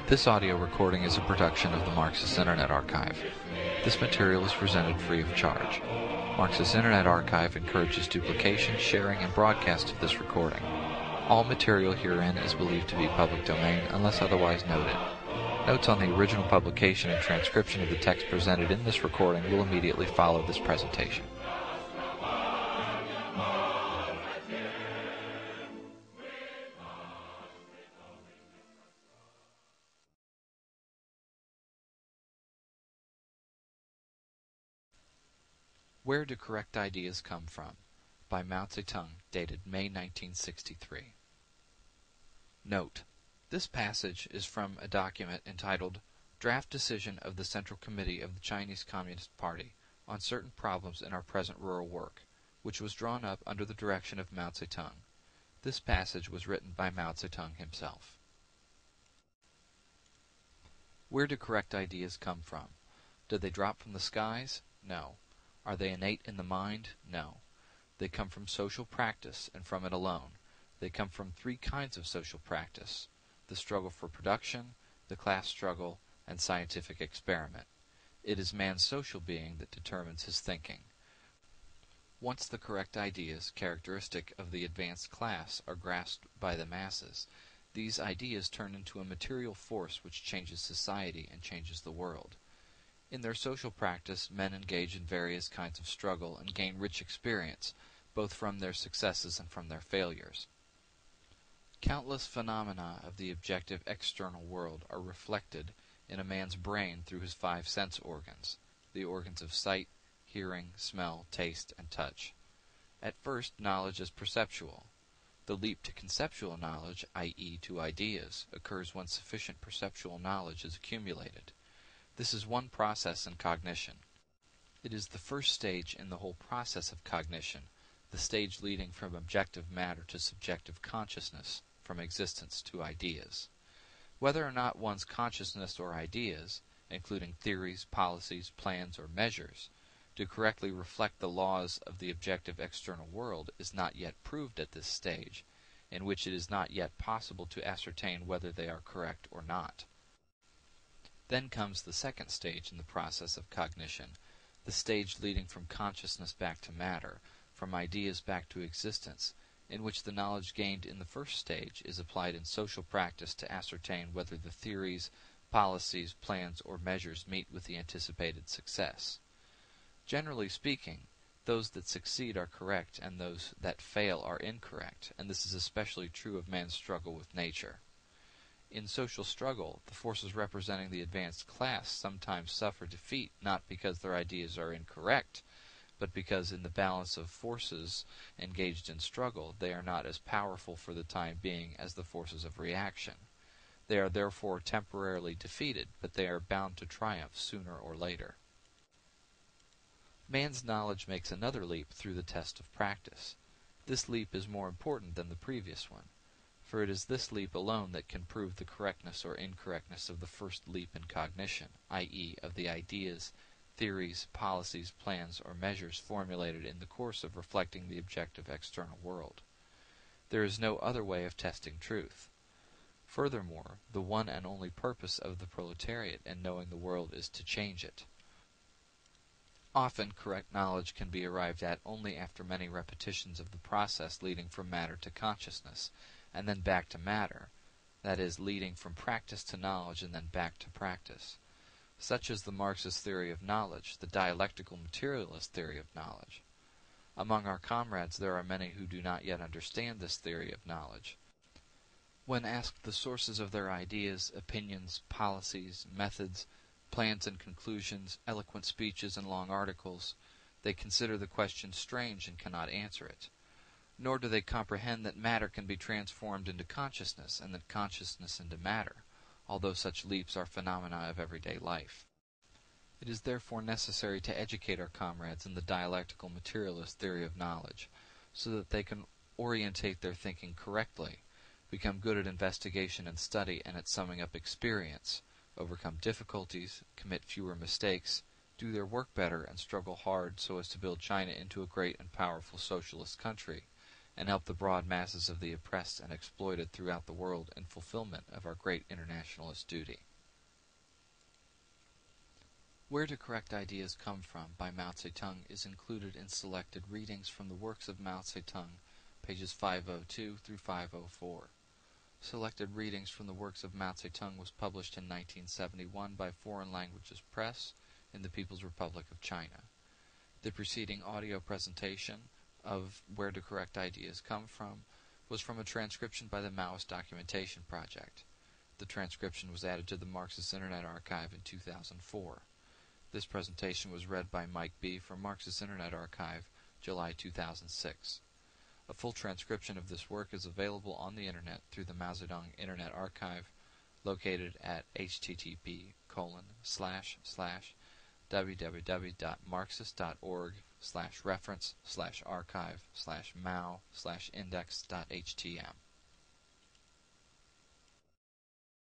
This audio recording is a production of the Marxist Internet Archive. This material is presented free of charge. Marxist Internet Archive encourages duplication, sharing, and broadcast of this recording. All material herein is believed to be public domain unless otherwise noted. Notes on the original publication and transcription of the text presented in this recording will immediately follow this presentation. Where Do Correct Ideas Come From? By Mao Zedong, dated May 1963. Note: this passage is from a document entitled Draft Decision of the Central Committee of the Chinese Communist Party on Certain Problems in Our Present Rural Work, which was drawn up under the direction of Mao Zedong. This passage was written by Mao Zedong himself. Where do correct ideas come from? Do they drop from the skies? No. Are they innate in the mind? No. They come from social practice, and from it alone. They come from three kinds of social practice: the struggle for production, the class struggle, and scientific experiment. It is man's social being that determines his thinking. Once the correct ideas, characteristic of the advanced class, are grasped by the masses, these ideas turn into a material force which changes society and changes the world. In their social practice, men engage in various kinds of struggle and gain rich experience, both from their successes and from their failures. Countless phenomena of the objective external world are reflected in a man's brain through his five sense organs, the organs of sight, hearing, smell, taste, and touch. At first, knowledge is perceptual. The leap to conceptual knowledge, i.e. to ideas, occurs when sufficient perceptual knowledge is accumulated. This is one process in cognition. It is the first stage in the whole process of cognition, the stage leading from objective matter to subjective consciousness, from existence to ideas. Whether or not one's consciousness or ideas, including theories, policies, plans, or measures, do correctly reflect the laws of the objective external world is not yet proved at this stage, in which it is not yet possible to ascertain whether they are correct or not. Then comes the second stage in the process of cognition, the stage leading from consciousness back to matter, from ideas back to existence, in which the knowledge gained in the first stage is applied in social practice to ascertain whether the theories, policies, plans, or measures meet with the anticipated success. Generally speaking, those that succeed are correct and those that fail are incorrect, and this is especially true of man's struggle with nature. In social struggle, the forces representing the advanced class sometimes suffer defeat not because their ideas are incorrect, but because in the balance of forces engaged in struggle they are not as powerful for the time being as the forces of reaction. They are therefore temporarily defeated, but they are bound to triumph sooner or later. Man's knowledge makes another leap through the test of practice. This leap is more important than the previous one, for it is this leap alone that can prove the correctness or incorrectness of the first leap in cognition, i.e., of the ideas, theories, policies, plans, or measures formulated in the course of reflecting the objective external world. There is no other way of testing truth. Furthermore, the one and only purpose of the proletariat in knowing the world is to change it. Often correct knowledge can be arrived at only after many repetitions of the process leading from matter to consciousness, and then back to matter, that is, leading from practice to knowledge and then back to practice. Such is the Marxist theory of knowledge, the dialectical materialist theory of knowledge. Among our comrades there are many who do not yet understand this theory of knowledge. When asked the sources of their ideas, opinions, policies, methods, plans and conclusions, eloquent speeches and long articles, they consider the question strange and cannot answer it. Nor do they comprehend that matter can be transformed into consciousness, and that consciousness into matter, although such leaps are phenomena of everyday life. It is therefore necessary to educate our comrades in the dialectical materialist theory of knowledge, so that they can orientate their thinking correctly, become good at investigation and study and at summing up experience, overcome difficulties, commit fewer mistakes, do their work better, and struggle hard so as to build China into a great and powerful socialist country, and help the broad masses of the oppressed and exploited throughout the world in fulfillment of our great internationalist duty. Where Do Correct Ideas Come From by Mao Zedong is included in selected readings from the works of Mao Zedong, pages 502 through 504. Selected readings from the works of Mao Zedong was published in 1971 by Foreign Languages Press in the People's Republic of China. The preceding audio presentation of Where Do Correct Ideas Come From was from a transcription by the Maoist Documentation Project. The transcription was added to the Marxist Internet Archive in 2004. This presentation was read by Mike B. from Marxist Internet Archive, July 2006. A full transcription of this work is available on the Internet through the Mao Zedong Internet Archive, located at http://www.marxist.org/reference/archive/mao/index.htm.